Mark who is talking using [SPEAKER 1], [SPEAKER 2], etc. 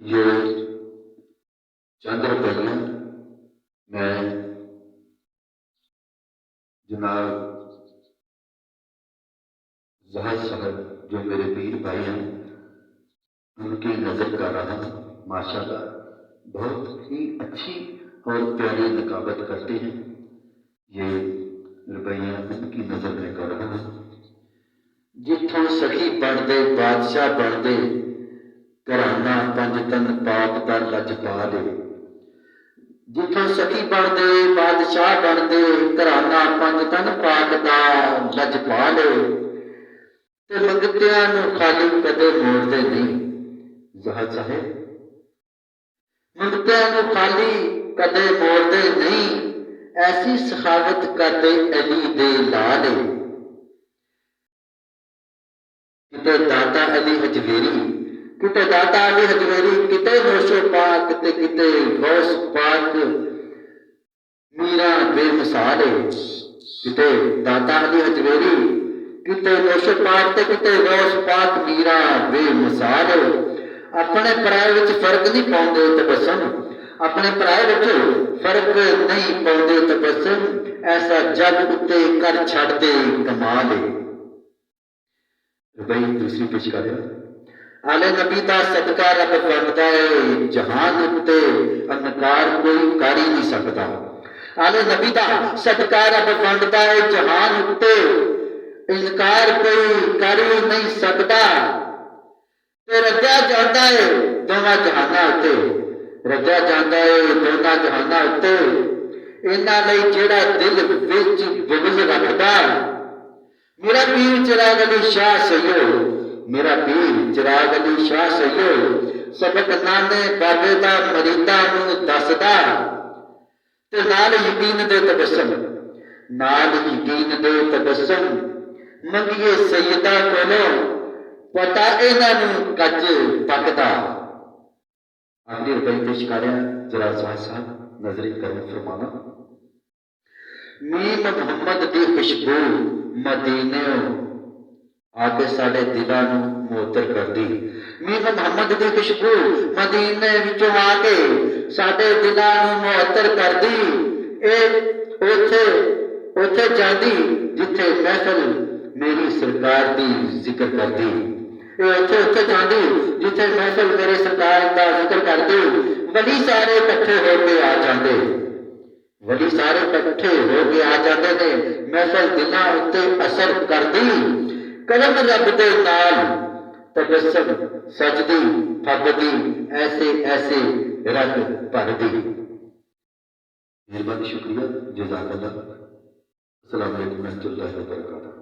[SPEAKER 1] ये चंद रुपये मैं जनाब जहर साहब जो मेरे पीर भाई हैं उनकी नज़र कर रहा हूँ। माशाल्लाह बहुत ही अच्छी और प्यारी नकाबत करते हैं। ये रुपया उनकी नज़र में कर रहा हूँ। जिथों सखी बनते बादशाह बनते घराना पंजतन पाक का लज पा दे। जिथों सखी बनते बादशाह बनते घराना पंजतन पाक का लज पा ले। ते मंगतियां नूं खाली कदे मोड़ते नहीं जहर साहिब, मंगतियां नूं खाली कदे मोड़ते नहीं। ऐसी सखावत करते अली दे लाले। किते दाता अली हजवेरी, किते दाता अली हजवेरी, किते होशो पाक ते किते गौस पाक मीरा बेमिसाल। किते दाता अली हजवेरी, किते होशो पाक ते किते गौस पाक मीरा बेमिसाल। अपने पराए विच फर्क नहीं पाउंदे तबस्सुम, अपने पराए विच फर्क नहीं पाउंदे तबस्सुम। ऐसा जग उत्ते कर छड्डदे कमाल। रुपई दूसरी पेश कर आले नबी का सदका रब बनता है जहान उत्ते अनकार कोई कर ही नहीं सकता। आले नबी का सदका रब बनता है जहान उत्ते इनकार कोई कर ही नहीं सकता। तो रजा जाता है दोनों जहाना उत्ते, रजा जाता है दोनों जहाना उत्ते। इन्हां लई जेड़ा दिल विच बुग़्ज़ रखदा मेरा पीर चिराग अली शाह सैयो, मेरा पीर चिराग अली शाह सैयो सबक नाने बाबे दा मरीदा नूं दसदा। ते नाल यकीन दे तबस्सुम, नाल यकीन दे तबस्सुम। मंगिए सैयदा कोलों पता इन्हां नूं कच पकदा। आखिरी रुपये पेश कर जरा साहब नजरी करम फरमाना। मीम मुहम्मद दी खुशबू मदीने आके साढ़े दिलों मोहतर कर दी। मीम मुहम्मद दी खुशबू मदीने विचों आके साढ़े दिलों मोहतर कर दी। उथे उथे जाती जिथे महफिल मेरी सरकार दी जिक्र कर दी। उथे उथे जाती जिथे महफिल मेरे सरकार का जिक्र कर दी। वली सारे इकट्ठे होके आ जाते, वली सारे इकट्ठे होके आ जाते ने। महफिल दिलों उत्ते असर कर दी। कलम रब दे नाल तबस्सुम सजदी फबदी ऐसे ऐसे रंग भर दी। मेहरबानी शुक्रिया जज़ाकल्लाह। अस्सलाम वालेकुम रहमतुल्लाहि व बरकातहू।